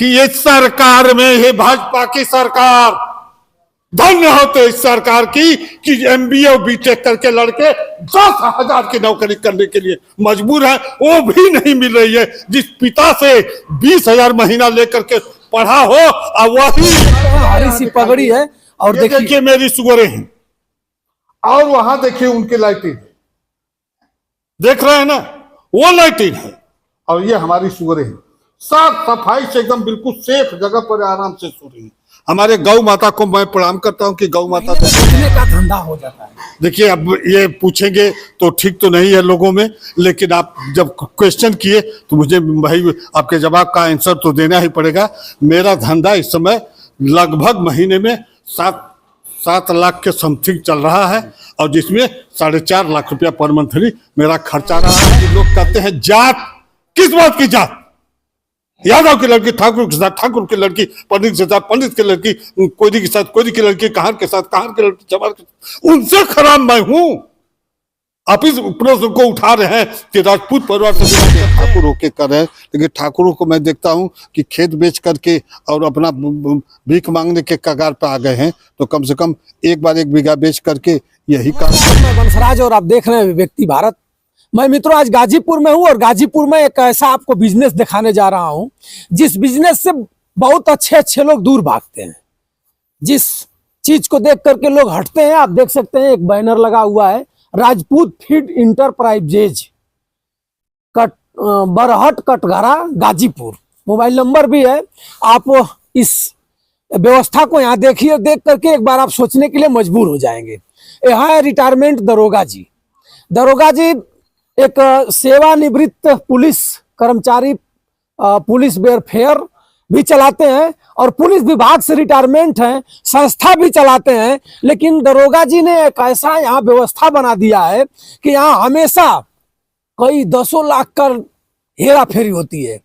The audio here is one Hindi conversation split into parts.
कि ये सरकार में, ये भाजपा की सरकार, धन्य होते इस सरकार की कि एमबीए और बीटेक करके लड़के 10,000 की नौकरी करने के लिए मजबूर है, वो भी नहीं मिल रही है। जिस पिता से 20,000 महीना लेकर के पढ़ा हो, और वही हरी सी पगड़ी है। और देखिए मेरी सुअरें हैं, और वहां देखिए उनकी लाइटिंग देख रहे हैं ना, वो लाइटिंग है, और ये हमारी सुअरें हैं। साफ सफाई से एकदम बिल्कुल सेफ जगह पर आराम से सो रही है। हमारे गौ माता को मैं प्रणाम करता हूं कि गौ माता का धंधा हो जाता है। देखिए, अब ये पूछेंगे तो ठीक तो नहीं है लोगों में, लेकिन आप जब क्वेश्चन किए तो मुझे भाई आपके जवाब का आंसर तो देना ही पड़ेगा। मेरा धंधा इस समय लगभग महीने में 7 लाख के समथिंग चल रहा है, और जिसमें 4.5 लाख रुपया पर मंथली मेरा खर्चा रहा है। लोग कहते हैं जात, किस बात की जात? यादव की लड़की ठाकुर के साथ, ठाकुर की लड़की पंडित के साथ, पंडित की लड़की कोयरी के साथ, कोयरी की लड़की कहार के साथ, कहार की लड़की चमार के साथ, उनसे खराब मैं हूं। आप इस प्रश्न को उठा रहे हैं कि राजपूत परिवार से ठाकुर होके कर रहे हैं, लेकिन ठाकुरों को मैं देखता हूं कि खेत बेच करके और अपना भीख मांगने के कगार पर आ गए हैं, तो कम से कम एक बार 1 बीघा बेच करके यही काम। वंशराज और आप देख रहे हैं व्यक्ति भारत। मैं मित्रों आज गाजीपुर में हूं, और गाजीपुर में एक ऐसा आपको बिजनेस दिखाने जा रहा हूं जिस बिजनेस से बहुत अच्छे लोग दूर भागते हैं, जिस चीज को देख करके लोग हटते हैं। आप देख सकते हैं एक बैनर लगा हुआ है, Rajput feed enterprises, Barhat Katghara Ghazipur. Mobile number भी है। आप इस व्यवस्था को यहाँ देखिए, देख करके एक बार आप सोचने के लिए मजबूर हो जाएंगे। यहाँ है रिटायरमेंट दरोगा जी। दरोगा जी एक सेवानिवृत्त पुलिस कर्मचारी, पुलिस वेलफेयर भी चलाते हैं, और पुलिस विभाग से रिटायरमेंट है, संस्था भी चलाते हैं। लेकिन दरोगा जी ने एक ऐसा यहाँ व्यवस्था बना दिया है कि यहाँ हमेशा कई 10 लाख का हेरा फेरी होती है।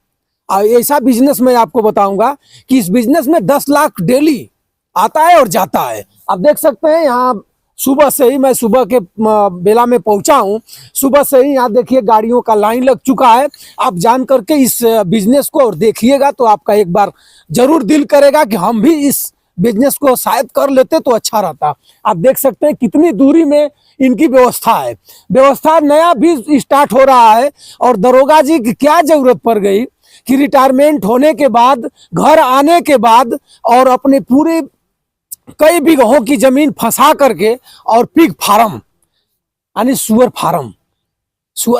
और ऐसा बिजनेस मैं आपको बताऊंगा कि इस बिजनेस में 10 लाख डेली आता है और जाता है। आप देख सकते हैं यहाँ सुबह से ही, मैं सुबह के बेला में पहुंचा हूं, सुबह से ही यहाँ देखिए गाड़ियों का लाइन लग चुका है। आप जान करके इस बिजनेस को और देखिएगा तो आपका एक बार जरूर दिल करेगा कि हम भी इस बिजनेस को शायद कर लेते तो अच्छा रहता। आप देख सकते हैं कितनी दूरी में इनकी व्यवस्था है। व्यवस्था नया भी स्टार्ट हो रहा है, और दरोगा जी की क्या जरूरत पड़ गई कि रिटायरमेंट होने के बाद, घर आने के बाद, और अपने पूरे कई बीघों की जमीन फंसा करके, और पिग फार्म यानी सुअर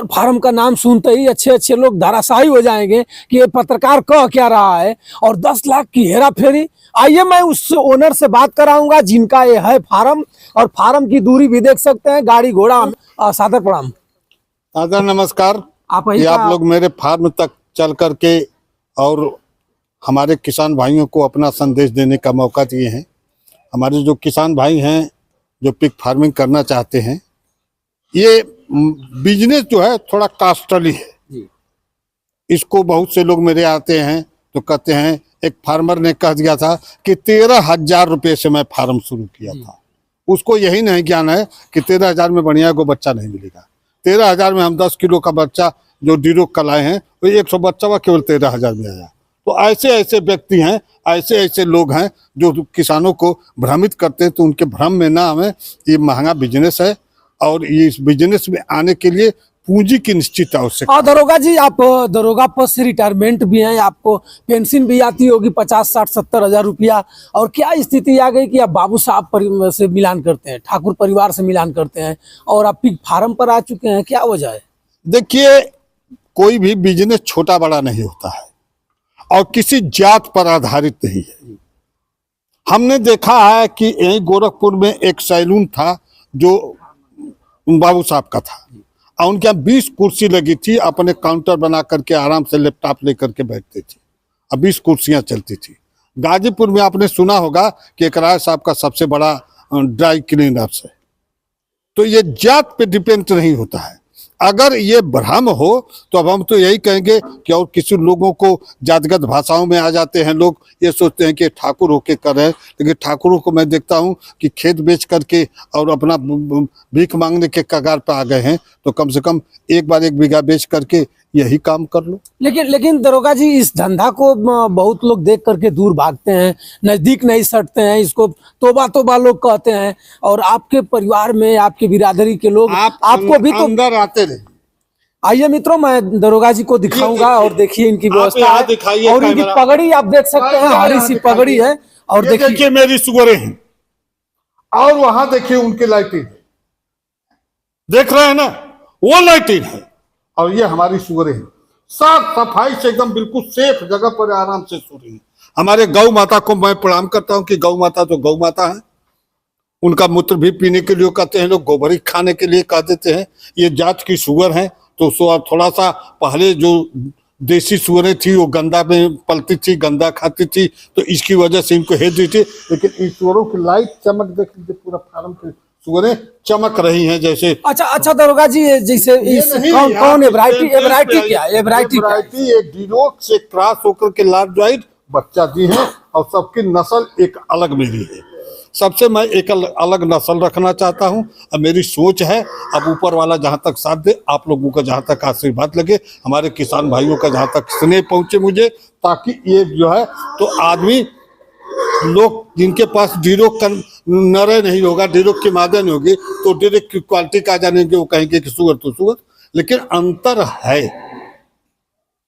फार्म का नाम सुनते ही अच्छे लोग धराशायी हो जाएंगे कि ये पत्रकार कह क्या रहा है, और 10 लाख की हेरा फेरी। आइए मैं उस ओनर से बात कराऊंगा जिनका ये है फार्म, और फार्म की दूरी भी देख सकते हैं, गाड़ी घोड़ा। सादर प्रणाम। सादर नमस्कार। आप लोग मेरे फार्म तक चल करके और हमारे किसान भाइयों को अपना संदेश देने का मौका दिए हैं। हमारे जो किसान भाई हैं जो पिग फार्मिंग करना चाहते हैं, ये बिजनेस जो है थोड़ा कॉस्टली है। इसको बहुत से लोग मेरे आते हैं तो कहते हैं, एक फार्मर ने कह दिया था कि 13,000 रुपये से मैं फार्म शुरू किया था। उसको यही नहीं ज्ञान है कि 13,000 में बढ़िया को बच्चा नहीं मिलेगा। 13,000 में हम 10 किलो का बच्चा जो डिरोग का लाए हैं, वो 100 बच्चा हुआ केवल 13,000 में आया। तो ऐसे व्यक्ति हैं, ऐसे लोग हैं जो किसानों को भ्रमित करते हैं। तो उनके भ्रम में ना आवे। ये महंगा बिजनेस है, और ये इस बिजनेस में आने के लिए पूंजी की निश्चित आवश्यकता। दरोगा जी, आप दरोगा पद से रिटायरमेंट भी हैं, आपको पेंशन भी आती होगी 50, 60, 70 हजार रुपया। और क्या स्थिति आ गई कि आप बाबू साहब से मिलान करते हैं, ठाकुर परिवार से मिलान करते हैं, और आप पिग फार्म पर आ चुके हैं, क्या वजह है? देखिए, कोई भी बिजनेस छोटा बड़ा नहीं होता है, और किसी जात पर आधारित नहीं है। हमने देखा है कि यही गोरखपुर में एक सैलून था जो बाबू साहब का था, और उनके यहाँ 20 कुर्सी लगी थी। अपने काउंटर बना करके आराम से लैपटॉप लेकर के बैठते थे, और 20 कुर्सियां चलती थी। गाजीपुर में आपने सुना होगा कि एक राय साहब का सबसे बड़ा ड्राई क्लीनर्स है। तो ये जात पे डिपेंड नहीं होता है। अगर ये भ्रम हो तो अब हम तो यही कहेंगे कि, और किसी लोगों को जातगत भाषाओं में आ जाते हैं लोग, ये सोचते हैं कि ठाकुर होके कर रहे हैं। लेकिन ठाकुरों को मैं देखता हूं कि खेत बेच करके और अपना भीख मांगने के कगार पर आ गए हैं, तो कम से कम एक बार 1 बीघा बेच करके यही काम कर लो। लेकिन दरोगा जी, इस धंधा को बहुत लोग देख करके दूर भागते हैं, नजदीक नहीं सटते हैं, इसको तोबा तोबा लोग कहते हैं। और आपके परिवार में, आपके बिरादरी के लोग आपको भी तो अंदर आते रहे। आइए मित्रों, मैं दरोगा जी को दिखाऊंगा और देखिए इनकी व्यवस्था है। और इनकी पगड़ी आप देख सकते हैं, हरी सी पगड़ी है। और देखिए मेरी सुअरें हैं, और वहां देखिए उनकी लाइटिंग देख रहे हैं ना, वो लाइटिंग है। और ये हमारी सुअरें हैं, साफ सफाई से एकदम बिल्कुल सेफ जगह पर आराम से सो रही है। हमारे गौ माता को मैं प्रणाम करता हूँ कि गौ माता तो गौ माता है। उनका मूत्र भी पीने के लिए कहते हैं लोग, गोबरी खाने के लिए कह देते हैं। ये जात की सुअर है, तो थोड़ा सा पहले जो देसी सुअरें थी वो गंदा में पलती थी, गंदा खाती थी, तो इसकी वजह से इनको हेत दी थी। लेकिन इन सुअरों की लाइट चमक देख लीजिए, पूरा फार्म की सुअरें चमक रही हैं जैसे। अच्छा दरोगा जी, जैसे कौन वैरायटी क्या है? वैरायटी एक डिरोक से क्रॉस होकर के लार्ज वाइट बच्चा दी है, और सबकी नस्ल एक अलग मिली है। सबसे मैं एक अलग नस्ल रखना चाहता हूं। अब मेरी सोच है, अब ऊपर वाला जहां तक साथ दे, आप लोगों का जहां तक आशीर्वाद लगे, हमारे किसान भाइयों का जहां तक स्नेह पहुंचे मुझे, ताकि ये जो है तो आदमी लोग जिनके पास डीरोक नरे नहीं होगा, डीरोक की मादे नहीं होगी, तो डीरोक की क्वालिटी का जानेंगे, वो कहेंगे कि सुअर तो सुअर। लेकिन अंतर है,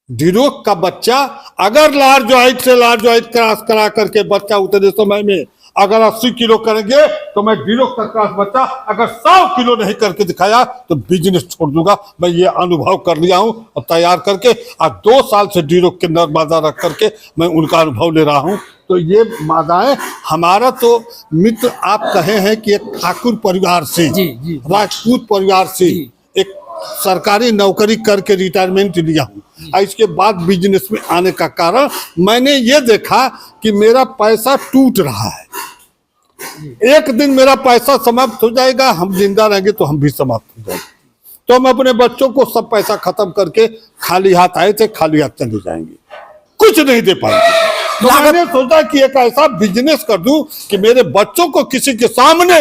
डीरोक का बच्चा अगर लार्ज वाइट से लार्ज वाइट क्रॉस करा करके बच्चा उतने समय में अगर 80 किलो करेंगे, तो मैं डीरोक का क्रॉस बच्चा अगर 100 किलो नहीं करके दिखाया तो बिजनेस छोड़ दूंगा। मैं ये अनुभव कर लिया हूं और तैयार करके आज 2 साल से डीरोक के नर मादा रख करके मैं उनका अनुभव ले रहा हूं। तो ये मादाएं हमारा तो मित्र आप कहे हैं कि एक ठाकुर परिवार से, राजपूत परिवार से, एक सरकारी नौकरी करके रिटायरमेंट लिया हूँ। इसके बाद बिजनेस में आने का कारण मैंने ये देखा कि मेरा पैसा टूट रहा है। एक दिन मेरा पैसा समाप्त हो जाएगा, हम जिंदा रहेंगे तो हम भी समाप्त हो जाएंगे। तो हम अपने बच्चों को सब पैसा खत्म करके खाली हाथ आए थे, खाली हाथ चले जाएंगे, कुछ नहीं दे पाएंगे। तो मैंने सोचा कि एक ऐसा बिजनेस कर दूं कि मेरे बच्चों को किसी के सामने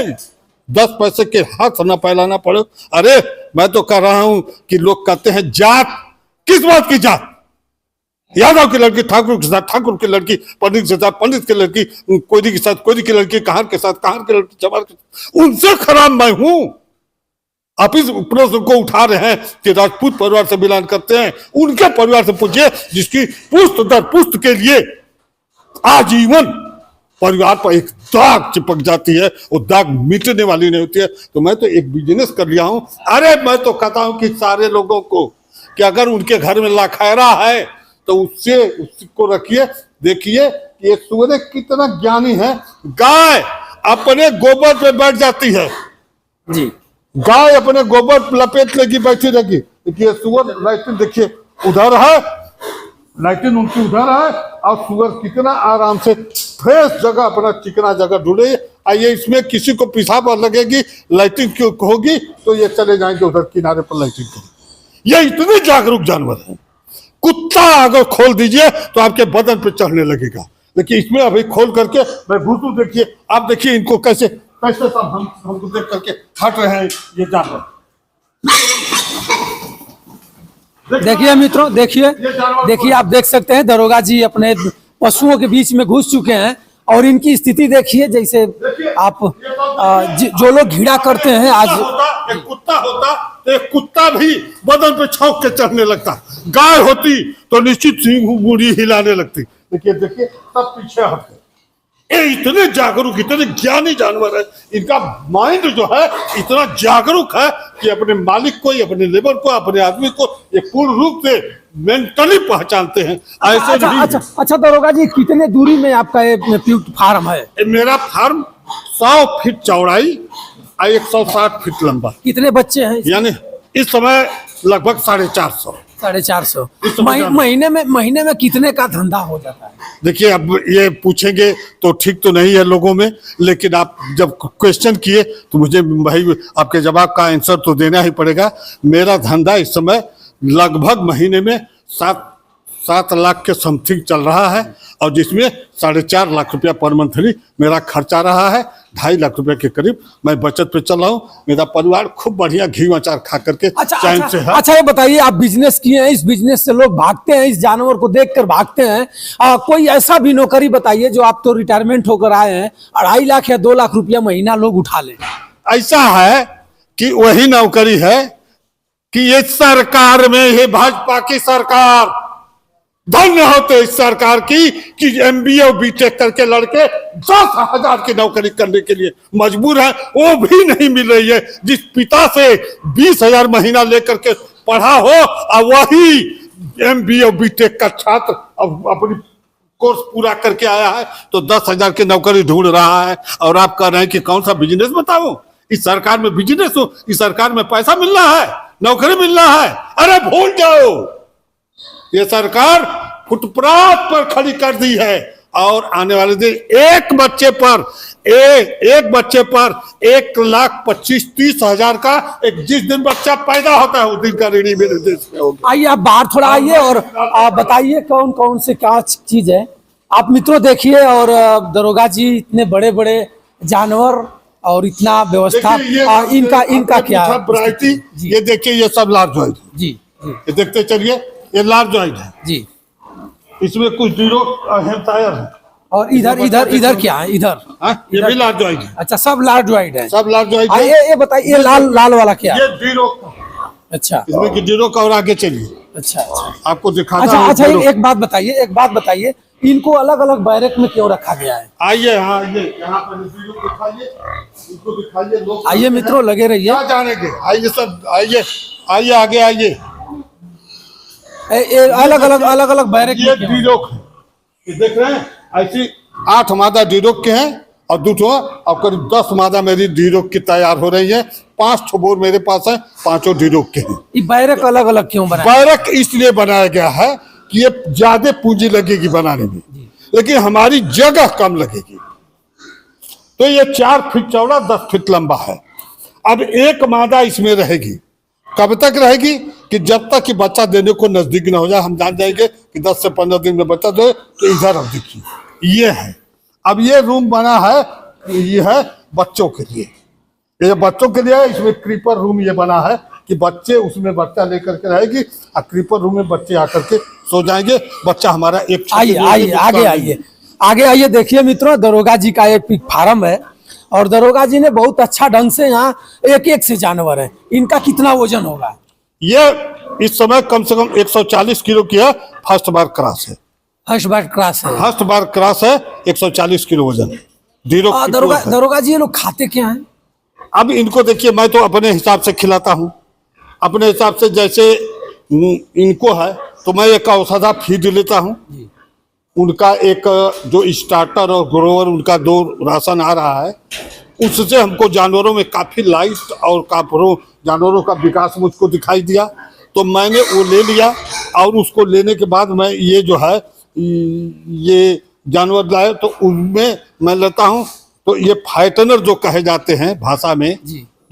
10 पैसे के हाथ न फैलाना पड़े। अरे मैं तो कह रहा हूं कि लोग कहते हैं जात, किस बात की जात? यादव की लड़की ठाकुर के साथ ठाकुर की लड़की, पंडित के साथ पंडित की लड़की, कोयरी के साथ कोयरी की लड़की, कहार के साथ कहार की लड़की, चमार के साथ, उनसे खराब मैं हूं। आप इस प्रश्न को उठा रहे हैं कि राजपूत परिवार से बिलोंग करते हैं, उनके परिवार से पूछिए जिसकी पुश्त दर पुश्त के लिए आजीवन परिवार पर एक दाग चिपक जाती है, वो दाग मिटने वाली नहीं होती है। तो मैं तो एक बिजनेस कर लिया हूं। अरे मैं तो कहता हूं कि सारे लोगों को कि अगर उनके घर में लाखैरा है तो उसको रखिए, देखिए ये सूर्य कितना ज्ञानी है। गाय अपने गोबर पे बैठ जाती है जी, गाय अपने गोबर लपेट लेगी, बैठी रहेगी। देखिए सुअर लाइटिन देखिए उधर है, लाइटिन उनकी उधर है, और सुअर कितना आराम से फ्रेश जगह, अपना चिकना जगह ढूंढे। आइए इसमें किसी को पेशाब लगेगी, लाइटिंग क्यों होगी, तो ये चले जाएंगे उधर किनारे पर लाइटिंग करेंगे। ये इतने जागरूक जानवर हैं। कुत्ता अगर खोल दीजिए तो आपके बदन पे चढ़ने लगेगा, लेकिन इसमें अभी खोल करके मैं घुसू, देखिए आप देखिए इनको कैसे कैसे सब हमको देख करके हट रहे हैं ये जानवर। देखिए मित्रों, देखिए आप देख सकते हैं दरोगा जी अपने पशुओं के बीच में घुस चुके हैं, और इनकी स्थिति देखिए। जैसे आप जो लोग घीड़ा करते हैं, आज एक कुत्ता होता तो एक कुत्ता भी बदन पे छौंक के चढ़ने लगता, गाय होती तो निश्चित सिंह मुड़ी हिलाने लगती। देखिए सब पीछे हटते। ये इतने जागरूक, इतने ज्ञानी जानवर है, इनका माइंड जो है इतना जागरूक है कि अपने मालिक को, अपने लेबर को, अपने आदमी को ये पूर्ण रूप से मेंटली पहचानते हैं। ऐसे अच्छा दरोगा जी, कितने दूरी में आपका ये फार्म है? मेरा फार्म 100 फीट चौड़ाई और 160 फीट लंबा। कितने बच्चे हैं? यानी इस समय लगभग 450 महीने में कितने का धंधा हो जाता है? देखिए अब ये पूछेंगे तो ठीक तो नहीं है लोगों में, लेकिन आप जब क्वेश्चन किए तो मुझे भाई आपके जवाब का आंसर तो देना ही पड़ेगा। मेरा धंधा इस समय लगभग महीने में 7 7 लाख के समथिंग चल रहा है, और जिसमें 4.5 लाख रुपया पर मंथली मेरा खर्चा रहा है। 2.5 लाख रुपए के करीब मैं बचत पे चल रहा हूँ। मेरा परिवार खूब बढ़िया घी अचार खा करके चैन से है। अच्छा ये बताइए, आप बिजनेस किए हैं, इस बिजनेस से लोग भागते हैं, इस जानवर को देखकर भागते हैं। कोई ऐसा भी नौकरी बताइए जो आप तो रिटायरमेंट होकर आए हैं, 2.5 लाख या 2 लाख रुपया महीना लोग उठा लें। ऐसा है कि वही नौकरी है कि ये सरकार में, ये भाजपा की सरकार, धन्य होते इस सरकार की कि MBA और BTech करके लड़के 10,000 की नौकरी करने के लिए मजबूर है, वो भी नहीं मिल रही है। जिस पिता से 20,000 महीना लेकर के पढ़ा हो, और वही MBA और BTech का छात्र अब अपनी कोर्स पूरा करके आया है तो 10,000 की नौकरी ढूंढ रहा है। और आप कह रहे हैं कि कौन सा बिजनेस बताओ? इस सरकार में बिजनेस हो, इस सरकार में पैसा मिल रहा है, नौकरी मिल रहा है? अरे भूल जाओ, ये सरकार फुटपाथ पर खड़ी कर दी है। और आने वाले दिन एक बच्चे पर 1,25,30,000 का, एक जिस दिन बच्चा पैदा होता है उस दिन का ऋणी मेरे देश में होगा। आइए आप बाहर थोड़ा आइए और आप बताइए कौन कौन से क्या चीज है। आप मित्रों देखिए, और दरोगा जी इतने बड़े बड़े जानवर और इतना व्यवस्था, इनका क्या वैरायटी, ये देखिए, ये सब लार्ज जॉइंट जी जी, ये देखते चलिए, ये लार्ज जॉइंट है जी। इसमें कुछ जीरो हेम्पशायर है। और इधर क्या है? ये भी लार्ज जॉइंट है। अच्छा, सब लार्ज वाइड है, सब लार्ज जॉइंट है। ये बताइए, ये लाल वाला क्या है? ये जीरो। अच्छा, इसमें की जीरो का, और आगे चलिए अच्छा अच्छा आपको दिखाता हूं। अच्छा, एक बात बताइए, इनको अलग अलग बैरक में क्यों रखा गया है? आइए, हाँ, ये यहाँ पर जीरो दिखाइए, इसको दिखाइए लोग। आइए मित्रों, लगे रहिए। क्या जानेंगे? आइए सब, आइए आगे आइए। अलग अलग बैरक ये डीरोक है, ये देख रहे हैं, ऐसी 8 मादा डीरोक के हैं, और दूसरा और करीब 10 मादा मेरी डीरोक की तैयार हो रही है। 5 ठोबोर मेरे पास है, 5 डीरोक के हैं। ये बैरक अलग अलग क्यों बनाया? बैरक इसलिए बनाया गया है कि ये ज्यादा पूंजी लगेगी बनाने में, लेकिन हमारी जगह कम लगेगी। तो ये 4 फीट चौड़ा, 10 फीट लंबा है। अब एक मादा इसमें रहेगी, कब तक रहेगी? कि जब तक कि बच्चा देने को नजदीक न हो जाए। हम जान जाएंगे कि 10 से 15 दिन में बच्चा दे, तो इधर अब देखिए, ये है। अब ये रूम बना है, ये है बच्चों के लिए, ये बच्चों के लिए है। इसमें क्रीपर रूम ये बना है कि बच्चे उसमें बच्चा लेकर के रहेगी, और क्रीपर रूम में बच्चे आकर के सो जाएंगे। बच्चा हमारा एक, आगे आइए देखिए मित्रों, दरोगा जी का एक पिग फार्म है, और दरोगा जी ने बहुत अच्छा ढंग से यहाँ एक से जानवर है। इनका कितना वजन होगा? ये इस समय कम से कम 140 किलो की है। फर्स्ट बार क्रॉस है, फर्स्ट बार क्रॉस है। 140 किलो वजन। दरोगा जी, ये लोग खाते क्या हैं? अब इनको देखिए, मैं तो अपने हिसाब से खिलाता हूँ, अपने हिसाब से। जैसे इनको है तो मैं एक औषधा फीड लेता हूँ, उनका एक जो स्टार्टर और ग्रोवर, उनका 2 राशन आ रहा है, उससे हमको जानवरों में काफ़ी लाइट और काफरों जानवरों का विकास मुझको दिखाई दिया, तो मैंने वो ले लिया। और उसको लेने के बाद मैं ये जो है, ये जानवर लाए, तो उनमें मैं लेता हूँ। तो ये फाइटनर जो कहे जाते हैं भाषा में,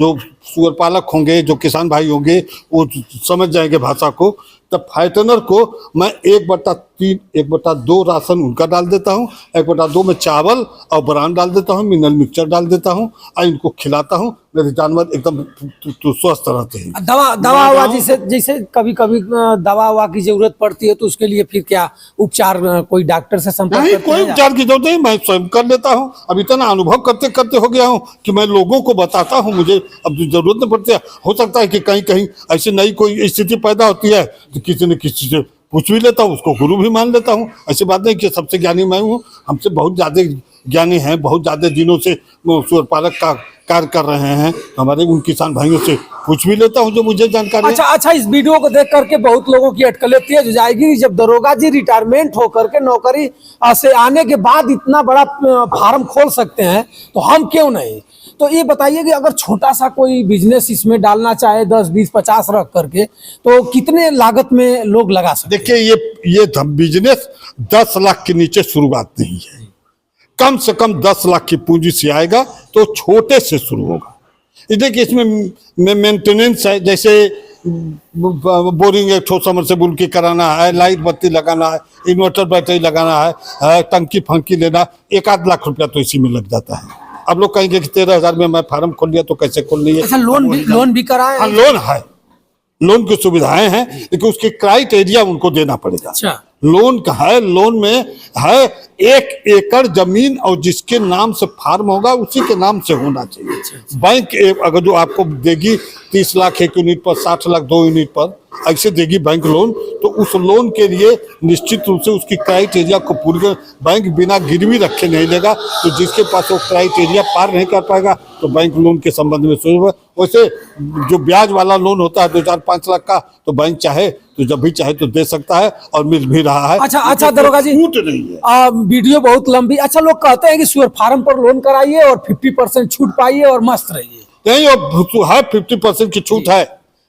जो सुअर पालक होंगे, जो किसान भाई होंगे, वो समझ जाएंगे भाषा को। तब फाइटनर को मैं 1/3, 1/2 राशन उनका डाल देता हूँ, 1/2 में चावल और ब्रांड डाल देता हूँ, मिनरल मिक्सचर डाल देता हूँ, और इनको खिलाता हूँ। मेरे जानवर एकदम स्वस्थ रहते हैं। दवा जैसे कभी कभी दवा ववा की जरूरत पड़ती है, तो उसके लिए फिर क्या उपचार, कोई डॉक्टर से संपर्क नहीं, करते कोई हैं? उपचार की जरूरत नहीं, मैं स्वयं कर लेता हूँ। अब इतना अनुभव करते करते हो गया हूँ कि मैं लोगों को बताता हूँ, मुझे अब जरूरत नहीं पड़ती है। हो सकता है कि कहीं कहीं ऐसी नई कोई स्थिति पैदा होती है तो किसी न किसी से पूछ भी लेता हूँ, उसको गुरु भी मान लेता हूँ। ऐसी बात नहीं कि सबसे ज्ञानी मैं हूँ, हमसे बहुत ज़्यादा ज्ञानी हैं, बहुत ज़्यादा दिनों से सुअर पालक का कार्य कर रहे हैं। हमारे उन किसान भाइयों से पूछ भी लेता हूँ जो मुझे जानकारी। अच्छा, इस वीडियो को देख करके बहुत लोगों की अटकलें तेज हो जाएगी। जब दरोगा जी रिटायरमेंट होकर के नौकरी से आने के बाद इतना बड़ा फार्म खोल सकते हैं, तो हम क्यों नहीं? तो ये बताइए कि अगर छोटा सा कोई बिजनेस इसमें डालना चाहे, 10, 20, 50 रख करके, तो कितने लागत में लोग लगा सकते हैं? देखिए, ये बिजनेस 10 लाख के नीचे शुरुआत नहीं है। कम से कम 10 लाख की पूंजी से आएगा, तो छोटे से शुरू होगा। देखिए, इसमें मेंटेनेंस है। जैसे बोरिंग एक ठो समरसेबुल की कराना है, लाइट बत्ती लगाना है, इन्वर्टर बैटरी लगाना है, टंकी फंकी लेना, 1-8 लाख रुपया तो इसी में लग जाता है। अब लोग कहेंगे कि 13,000 में मैं फार्म खोल लिया तो कैसे खोल लिया। अच्छा, लोन भी कराए? हाँ, लोन है, लोन की सुविधाएं हैं, लेकिन उसकी क्राइटेरिया उनको देना पड़ेगा। अच्छा, लोन का है, लोन में है 1 एकड़ जमीन और जिसके नाम से फार्म होगा उसी के नाम से होना चाहिए। बैंक अगर जो आपको देगी 30 लाख 1 यूनिट पर, 60 लाख 2 यूनिट पर, ऐसे देगी बैंक लोन, तो उस लोन के लिए निश्चित रूप से उसकी क्राइटेरिया को पूरी कर, बैंक बिना गिरवी रखे नहीं देगा। तो जिसके पास वो क्राइटेरिया पार नहीं कर पाएगा तो बैंक लोन के संबंध में सोचेगा। वैसे जो ब्याज वाला लोन होता है 2-4-5 लाख का, तो बैंक चाहे तो जब भी चाहे तो दे सकता है और मिल भी रहा है। अच्छा दरोगा जी, छूट नहीं है। वीडियो बहुत लंबी। अच्छा, लोग कहते हैं कि सुअर फार्म पर लोन कराइए और 50% छूट पाइए और मस्त रहिए। नहीं, वो है 50% की छूट है,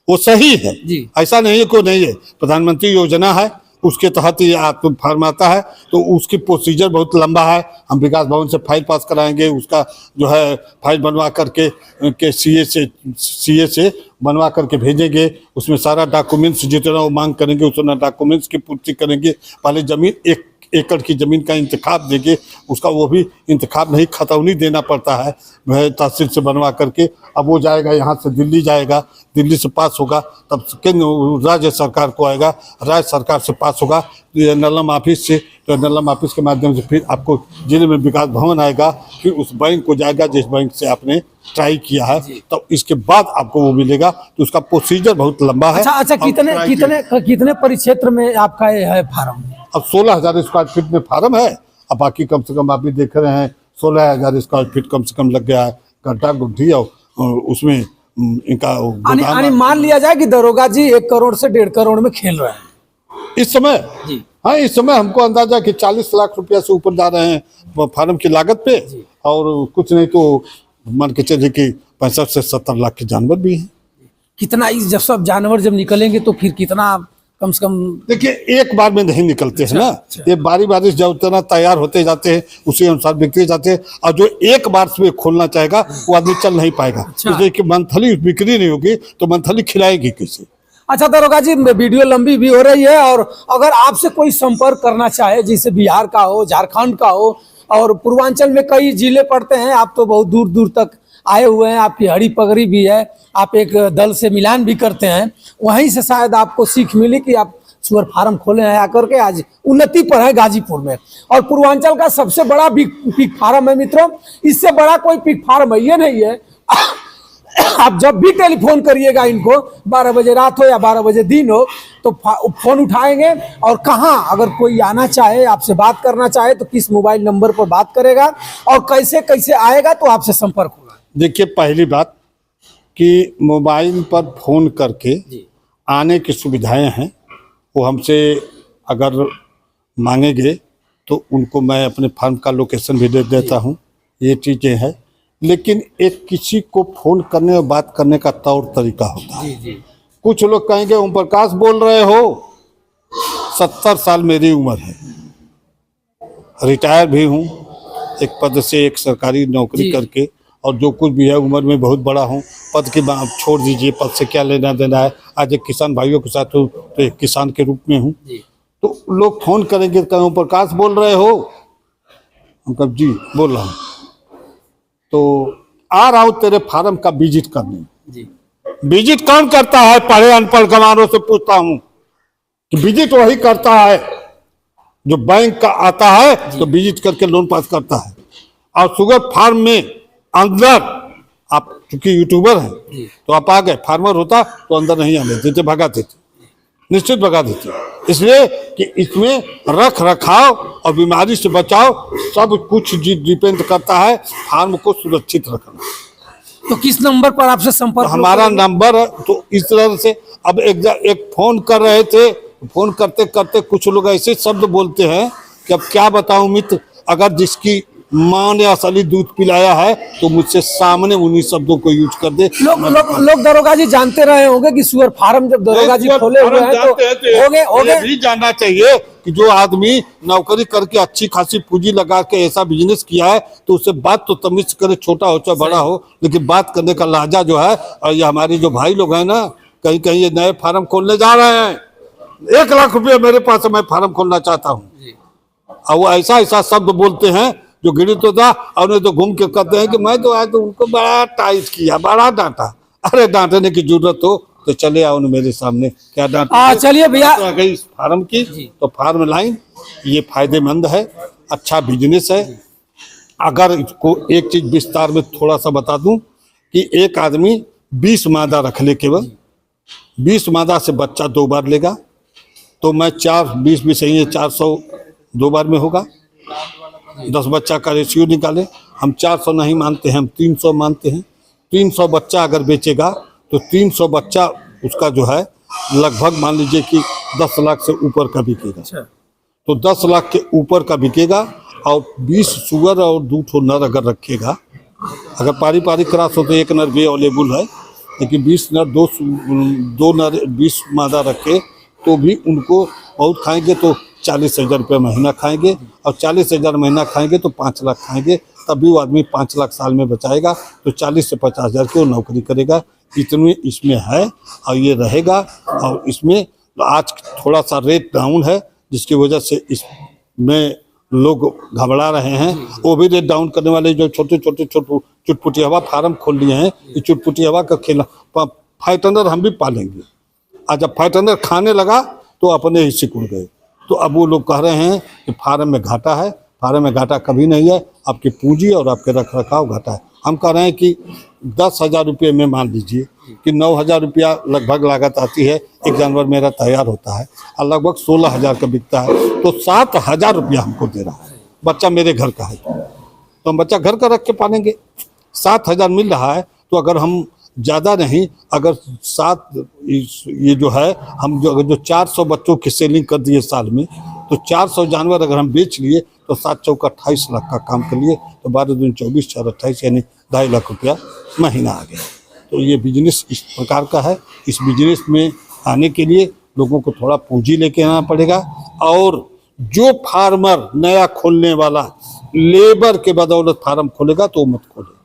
वो सही है जी। ऐसा नहीं है को नहीं है। प्रधानमंत्री योजना है, उसके तहत ये आपको फार्म आता है, तो उसकी प्रोसीजर बहुत लंबा है। हम विकास भवन से फाइल पास कराएंगे, उसका जो है फाइल बनवा करके के सीए से बनवा करके भेजेंगे। उसमें सारा डॉक्यूमेंट्स जितना वो मांग करेंगे उतना डॉक्यूमेंट्स की पूर्ति करेंगे। पहले जमीन 1 एकड़ की जमीन का इंतखाब देंगे, उसका वो भी इंतखाब नहीं, खतौनी देना पड़ता है तहसील से बनवा करके। अब वो जाएगा, यहाँ से दिल्ली जाएगा, दिल्ली से पास होगा, तब केंद्र राज्य सरकार को आएगा, राज्य सरकार से पास होगा NLM ऑफिस से, तो NLM ऑफिस के माध्यम से फिर आपको जिले में विकास भवन आएगा, फिर उस बैंक को जाएगा जिस बैंक से आपने ट्राई किया है, तो इसके बाद आपको वो मिलेगा। तो उसका प्रोसीजर बहुत लंबा है। अच्छा, कितने परिक्षेत्र में आपका ये है फार्म? अब 16,000 स्क्वायर फीट में फार्म है। अब बाकी कम से कम आप भी देख रहे हैं 16,000 स्क्वायर फीट कम से कम लग गया है। गड्ढा गुड्ढी और उसमें इनका मान लिया जाए कि दरोगा जी 1 करोड़ से 1.5 करोड़ में खेल रहे हैं इस समय जी। हाँ, इस समय हमको अंदाजा कि 40 लाख रुपया से ऊपर जा रहे हैं फार्म की लागत पे, और कुछ नहीं तो मान के चलिए कि 65 से 70 लाख के जानवर भी हैं। कितना जब सब जानवर जब निकलेंगे तो फिर कितना कम से कम? देखिए, एक बार में नहीं निकलते हैं ना। ये बारी जब उतना तैयार होते जाते हैं उसी अनुसार बिकते जाते हैं, और जो एक बार से खोलना चाहेगा वो आदमी चल नहीं पाएगा। इसलिए कि मंथली बिक्री नहीं होगी तो मंथली खिलाएगी किसी। अच्छा दरोगा जी, वीडियो लंबी भी हो रही है, और अगर आपसे कोई संपर्क करना चाहे, जैसे बिहार का हो, झारखंड का हो, और पूर्वांचल में कई जिले पड़ते हैं, आप तो बहुत दूर दूर तक आए हुए हैं, आपकी हड़ी पगड़ी भी है, आप एक दल से मिलान भी करते हैं, वहीं से शायद आपको सीख मिली कि आप सुअर फार्म खोले हैं आकर के, आज उन्नति पर है गाजीपुर में, और पूर्वांचल का सबसे बड़ा पिग फार्म है मित्रों। इससे बड़ा कोई पिग फार्म है ये नहीं है। आप जब भी टेलीफोन करिएगा इनको, 12 बजे रात हो या 12 बजे दिन हो, तो फोन उठाएंगे, और कहाँ अगर कोई आना चाहे, आपसे बात करना चाहे, तो किस मोबाइल नंबर पर बात करेगा और कैसे कैसे आएगा तो आपसे संपर्क होगा? देखिए, पहली बात कि मोबाइल पर फोन करके आने की सुविधाएं हैं, वो हमसे अगर मांगेंगे तो उनको मैं अपने फार्म का लोकेशन भी दे देता हूँ, ये चीज़ें हैं। लेकिन एक किसी को फोन करने और बात करने का तौर तरीका होता है। कुछ लोग कहेंगे ओम प्रकाश बोल रहे हो, 70 साल मेरी उम्र है, रिटायर भी हूँ एक पद से, एक सरकारी नौकरी करके, और जो कुछ भी है उम्र में बहुत बड़ा हूँ। पद की बात छोड़ दीजिए, पद से क्या लेना देना है। आज एक किसान भाइयों के साथ हूँ, तो एक किसान के रूप में हूँ। तो लोग फोन करेंगे, ओम प्रकाश बोल रहे हो, हम कब जी बोल रहा हूँ, तो आ रहा हूँ तेरे फार्म का विजिट करने। विजिट कौन करता है? पढ़े अनपढ़ गंवारों से पूछता हूँ कि विजिट वही करता है जो बैंक का आता है, तो विजिट करके लोन पास करता है। और सुगर फार्म में अंदर, आप चूंकि यूट्यूबर हैं तो आप आ गए, फार्मर होता तो अंदर नहीं आने देते, भगा देते, निश्चित भगा देते। इसलिए कि इसमें रख रखाव और बीमारी से बचाव सब कुछ डिपेंड करता है फार्म को सुरक्षित रखना। तो किस नंबर पर आपसे संपर्क? तो हमारा नंबर, तो इस तरह से अब एक फोन कर रहे थे, फोन करते करते कुछ लोग ऐसे शब्द बोलते हैं कि अब क्या बताऊं मित्र, अगर जिसकी माँ ने असली दूध पिलाया है तो मुझसे सामने उन्हीं शब्दों को यूज कर दे। लोग दरोगा जी जानते रहे होंगे कि सुअर फार्म जब दरोगा जी खोले हुए हैं तो होगे भी जानना चाहिए कि जो आदमी नौकरी करके अच्छी खासी पूंजी लगा के ऐसा बिजनेस किया है, तो उससे बात तो तमीज करे, छोटा हो चाहे बड़ा हो, लेकिन बात करने का लहजा जो है, और ये हमारे जो भाई लोग हैं ना, कहीं कहीं ये नए फार्म खोलने जा रहे हैं, 1 लाख रुपया मेरे पास है, मैं फार्म खोलना चाहता हूँ। और वो ऐसा ऐसा शब्द बोलते हैं जो गिरी तो था, और उन्हें तो घूम के कहते हैं कि मैं तो आया तो उनको बड़ा टाइट किया, बड़ा डांटा। अरे डांटने की जरूरत हो तो चले आओ मेरे सामने, क्या डांट। चलिए भैया, तो गई इस फार्म की, तो फार्म लाइन ये फायदेमंद है, अच्छा बिजनेस है। अगर इसको एक चीज विस्तार में थोड़ा सा बता दूं कि एक आदमी 20 मादा रख ले, केवल 20 मादा से बच्चा 2 बार लेगा, तो मैं 4 20 सही है, 400 2 बार में होगा। 10 बच्चा का रेशियो निकाले, हम 400 नहीं मानते हैं, हम 300 मानते हैं। 300 बच्चा अगर बेचेगा तो 300 बच्चा उसका जो है लगभग मान लीजिए कि 10 लाख से ऊपर का बिकेगा। तो 10 लाख के ऊपर का बिकेगा, और 20 सुअर और 2 ठो नर अगर रखेगा, अगर पारी क्रॉस हो तो 1 नर भी अवेलेबल है, लेकिन 20 नर 2 नर 20 मादा रखे तो भी उनको बहुत खाएंगे, तो 40,000 रुपये महीना खाएंगे, और 40,000 महीना खाएंगे तो 5 लाख खाएंगे, तभी वो आदमी 5 लाख साल में बचाएगा। तो 40 से 50,000 की वो नौकरी करेगा, इतने इसमें है और ये रहेगा। और इसमें आज थोड़ा सा रेट डाउन है, जिसकी वजह से इसमें लोग घबरा रहे हैं। वो भी रेट डाउन करने वाले जो छोटे चुटपुटी हवा फार्म खोल लिए हैं, ये चुटपुटी हवा का खेला फाइटनर हम भी पालेंगे। आज जब फाइटनर खाने लगा तो अपने ही सिकुड़ गए। तो अब वो लोग कह रहे हैं कि फार्म में घाटा है। फार्म में घाटा कभी नहीं है, आपकी पूंजी और आपके रख रखाव घाटा है। हम कह रहे हैं कि 10,000 रुपये में मान लीजिए कि 9,000 रुपया लगभग लागत आती है, एक जानवर मेरा तैयार होता है और लगभग 16,000 का बिकता है, तो 7,000 रुपया हमको दे रहा है। बच्चा मेरे घर का है तो हम बच्चा घर का रख के पालेंगे। 7,000 मिल रहा है, तो अगर हम ज़्यादा नहीं, अगर 7 ये जो है हम जो 400 बच्चों की सेलिंग कर दिए साल में, तो 400 जानवर अगर हम बेच लिए तो 7 चौका 28 लाख का काम कर लिए, तो 12 दूनी 24 4 28 यानी 2.5 लाख रुपया महीना आ गया। तो ये बिजनेस इस प्रकार का है। इस बिजनेस में आने के लिए लोगों को थोड़ा पूंजी लेके आना पड़ेगा, और जो फार्मर नया खोलने वाला लेबर के बदौलत फार्म खोलेगा तो मत खोले।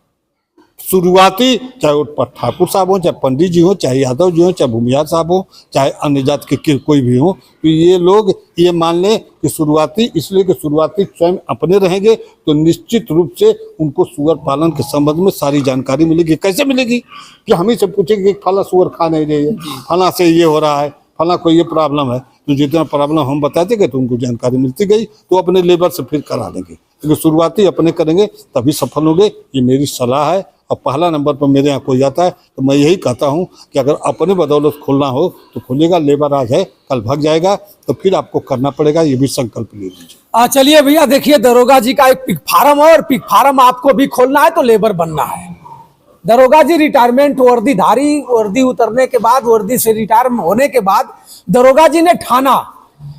शुरुआती चाहे वो ठाकुर साहब हो, चाहे पंडित जी हो, चाहे यादव जी हो, चाहे भूमियार साहब हो, चाहे अन्य जात के कोई भी हो, तो ये लोग ये मान लें कि शुरुआती, इसलिए कि शुरुआती स्वयं अपने रहेंगे तो निश्चित रूप से उनको सुअर पालन के संबंध में सारी जानकारी मिलेगी। कैसे मिलेगी कि हम ही से पूछेंगे कि फला सुअर खा नहीं रही है, फला से ये हो रहा है, फला को ये प्रॉब्लम है, तो जितना प्रॉब्लम हम बताते गए तो उनको जानकारी मिलती गई, तो अपने लेबर से फिर करा देंगे। क्योंकि शुरुआती अपने करेंगे तभी सफल होंगे, ये मेरी सलाह है। और पहला नंबर पर मेरे यहाँ कोई आता है तो मैं यही कहता हूँ कि अगर अपने बदौलत खोलना हो तो खोलिएगा। लेबर आज है कल भाग जाएगा, तो फिर आपको करना पड़ेगा, ये भी संकल्प ले लीजिए। चलिए भैया, देखिए दरोगा जी का एक पिग फार्म है, और पिग फार्म आपको भी खोलना है तो लेबर बनना है। दरोगा जी रिटायरमेंट वर्दीधारी, वर्दी उतरने के बाद, वर्दी से रिटायर होने के बाद दरोगा जी ने ठाना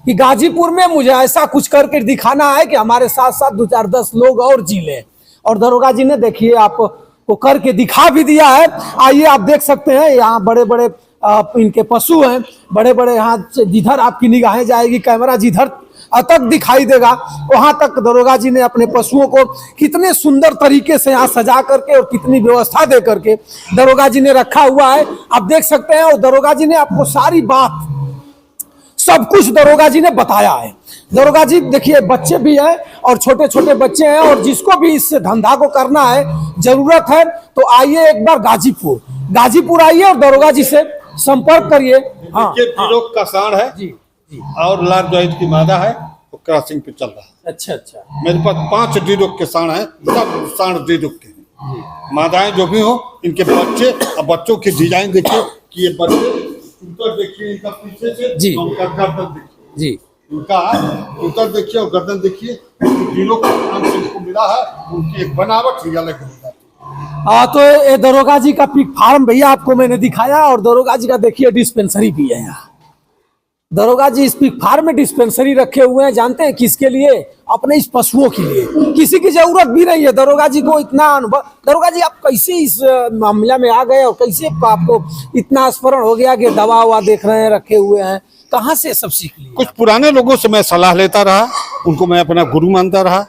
कि गाजीपुर में मुझे ऐसा कुछ करके दिखाना है कि हमारे साथ साथ 2 4 10 लोग और जी लें। और दरोगा जी ने देखिए आपको करके दिखा भी दिया है। आइए आप देख सकते हैं, यहाँ बड़े बड़े इनके पशु हैं, बड़े बड़े। यहाँ जिधर आपकी निगाहें जाएगी, कैमरा जिधर तक दिखाई देगा वहां तक दरोगा जी ने अपने पशुओं को कितने सुंदर तरीके से यहाँ सजा करके और कितनी व्यवस्था दे करके दरोगा जी ने रखा हुआ है, आप देख सकते हैं। और दरोगा जी ने आपको सारी बात, सब कुछ दरोगा जी ने बताया है। दरोगा जी देखिए, बच्चे भी हैं और छोटे छोटे बच्चे हैं, और जिसको भी इस धंधा को करना है, जरूरत है, तो आइए एक बार गाजीपुर आइए और दरोगा जी से संपर्क करिए। हाँ, का सांड है जी जी, और लार्ज जॉइंट की मादा है, वो क्रॉसिंग पे चल रहा है। अच्छा, मेरे पास 5 डीडोक के सांड हैं, सब सांड डीडोक के हैं। मादाएं जो भी हो, इनके बच्चे, अब बच्चों की डिजाइन देखिए कि ये बच्चे उत्तर देखिए, इनका पीछे से जी, उनका गर्दन देखिए जी, उनका उत्तर देखिए और गर्दन देखिए, तीनों का नाम से इनको मिला है, उनकी एक बनावट ही अलग है। तो ये दरोगा जी का पिग फार्म भैया आपको मैंने दिखाया, और दरोगा जी का देखिए डिस्पेंसरी भी है यहाँ। दरोगा जी इस पिग फार्म में डिस्पेंसरी रखे हुए हैं, जानते हैं किसके लिए? अपने इस पशुओं के लिए। किसी की जरूरत भी नहीं है, दरोगा जी को इतना अनुभव। दरोगा जी आप कैसे इस मामला में आ गए, और कैसे आपको इतना स्मरण हो गया कि दवा ववा देख रहे हैं रखे हुए हैं, कहाँ से सब सीख लिया? कुछ पुराने लोगों से मैं सलाह लेता रहा, उनको मैं अपना गुरु मानता रहा,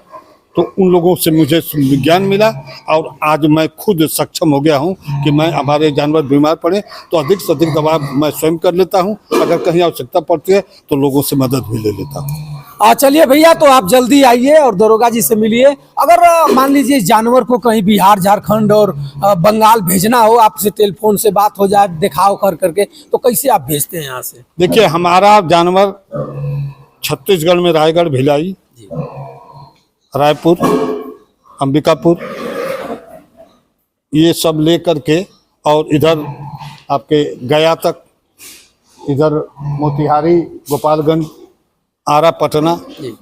तो उन लोगों से मुझे ज्ञान मिला और आज मैं खुद सक्षम हो गया हूँ कि मैं हमारे जानवर बीमार पड़े तो अधिक से अधिक दवा मैं स्वयं कर लेता हूँ। अगर कहीं आवश्यकता पड़ती है तो लोगों से मदद भी ले लेता हूँ। चलिए भैया, तो आप जल्दी आइए और दरोगा जी से मिलिए। अगर मान लीजिए जानवर को कहीं बिहार, झारखंड और बंगाल भेजना हो, आपसे टेलीफोन से बात हो जाए दिखाओ कर करके, तो कैसे आप भेजते हैं यहाँ से? देखिए, हमारा जानवर छत्तीसगढ़ में रायगढ़, भिलाई, रायपुर, अंबिकापुर ये सब ले करके और इधर आपके गया तक, इधर मोतिहारी, गोपालगंज, आरा, पटना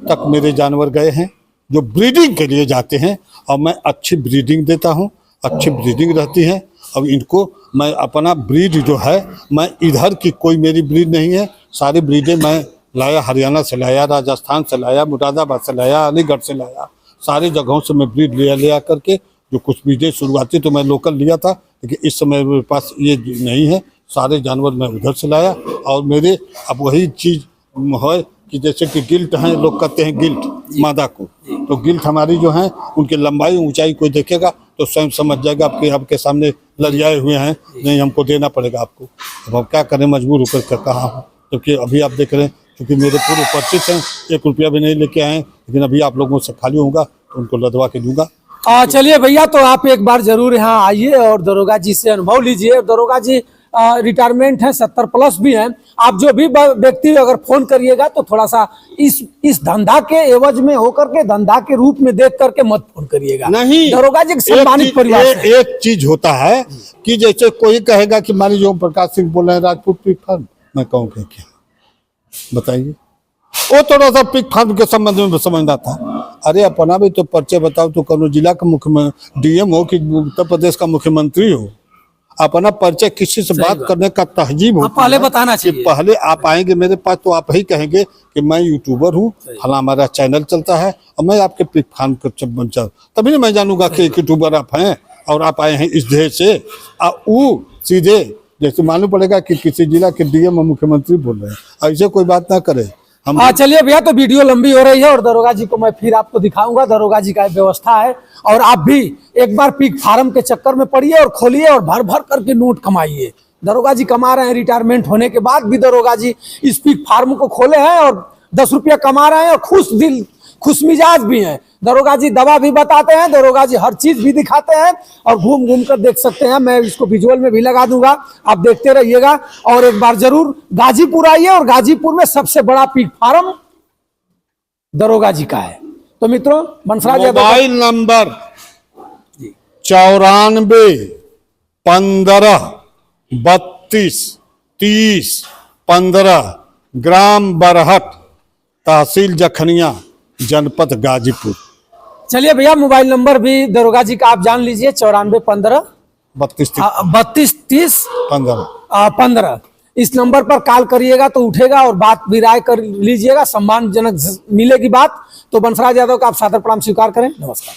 तक मेरे जानवर गए हैं जो ब्रीडिंग के लिए जाते हैं। और मैं अच्छी ब्रीडिंग देता हूं, अच्छी ब्रीडिंग रहती है। अब इनको मैं अपना ब्रीड जो है, मैं इधर की कोई मेरी ब्रीड नहीं है, सारी ब्रीडें मैं लाया, हरियाणा से लाया, राजस्थान से लाया, मुरादाबाद से लाया, अलीगढ़ से लाया, सारी जगहों से मैं ब्रीड लिया करके। जो कुछ ब्रीडें शुरुआती तो मैं लोकल लिया था, लेकिन इस समय मेरे पास ये नहीं है, सारे जानवर मैं उधर से लाया। और मेरे अब वही चीज़ है कि जैसे कि गिल्ट हैं, लोग कहते हैं गिल्ट मादा को, तो गिल्ट हमारी जो है उनकी लंबाई ऊंचाई कोई देखेगा तो स्वयं समझ जाएगा आपके आपके सामने लड़ियाए हुए हैं, नहीं हमको देना पड़ेगा आपको। अब हम क्या करें, मजबूर होकर कहा हूँ। क्योंकि अभी आप देख रहे हैं, क्योंकि मेरे पूर्व परिचित हैं, 1 रुपया भी नहीं लेके आए हैं, लेकिन अभी आप लोगों से खाली होगा तो उनको लदवा के दूंगा। चलिए भैया, तो आप एक बार जरूर यहाँ आइए और दरोगा जी से अनुभव लीजिए। दरोगा जी रिटायरमेंट है, 70 प्लस भी हैं। आप जो भी व्यक्ति अगर फोन करिएगा तो थोड़ा सा इस धंधा के एवज में होकर के, धंधा के रूप में देख करके मत फोन करिएगा। नहीं, दरोगा जी सम्मानित परिवार से। एक चीज होता है कि जैसे कोई कहेगा कि मान लीजिए ओम प्रकाश सिंह बोल रहे हैं राजपूत पिग फार्म, मैं कहूँ क्या, बताइए। वो थोड़ा सा पिग फार्म के संबंध में समझना था। अरे अपना भी तो परिचय बताओ, तो कौन जिला का मुख्यमंत्री, डीएम हो कि उत्तर प्रदेश का मुख्यमंत्री हो, अपना परिचय किसी से बात करने का तहजीब हो, पहले बताना चाहिए। पहले आप आएंगे मेरे पास तो आप ही कहेंगे कि मैं यूट्यूबर हूँ, फला हमारा चैनल चलता है और मैं आपके पिग फार्म का बच्चा, तभी ना मैं जानूंगा कि यूट्यूबर आप हैं और आप आए हैं इस देश से। वो सीधे जैसे मालूम पड़ेगा कि किसी जिला के डीएम और मुख्यमंत्री बोल रहे हैं, ऐसे कोई बात ना करे हम। चलिए भैया, तो वीडियो लंबी हो रही है और दरोगा जी को मैं फिर आपको दिखाऊंगा। दरोगा जी का व्यवस्था है, और आप भी एक बार पिग फार्म के चक्कर में पड़िए और खोलिए और भर भर करके नोट कमाइए। दरोगा जी कमा रहे हैं, रिटायरमेंट होने के बाद भी दरोगा जी इस पिग फार्म को खोले हैं और 10 रुपया कमा रहे हैं और खुश मिजाज भी हैं। दरोगा जी दवा भी बताते हैं, दरोगा जी हर चीज भी दिखाते हैं और घूम घूम कर देख सकते हैं। मैं इसको विजुअल में भी लगा दूंगा, आप देखते रहिएगा। और एक बार जरूर गाजीपुर आइए, और गाजीपुर में सबसे बड़ा पिग फार्म दरोगा जी का है। तो मित्रों, बंसराज मोबाइल नंबर 94 15 32 30 15, ग्राम बरहट, तहसील जखनिया, जनपद गाजीपुर। चलिए भैया, मोबाइल नंबर भी दरोगा जी का आप जान लीजिए, 94 15 32 30 15। इस नंबर पर कॉल करिएगा तो उठेगा और बात भी राय कर लीजिएगा, सम्मानजनक मिलेगी बात। तो बंसराज यादव का आप सादर प्रणाम स्वीकार करें। नमस्कार।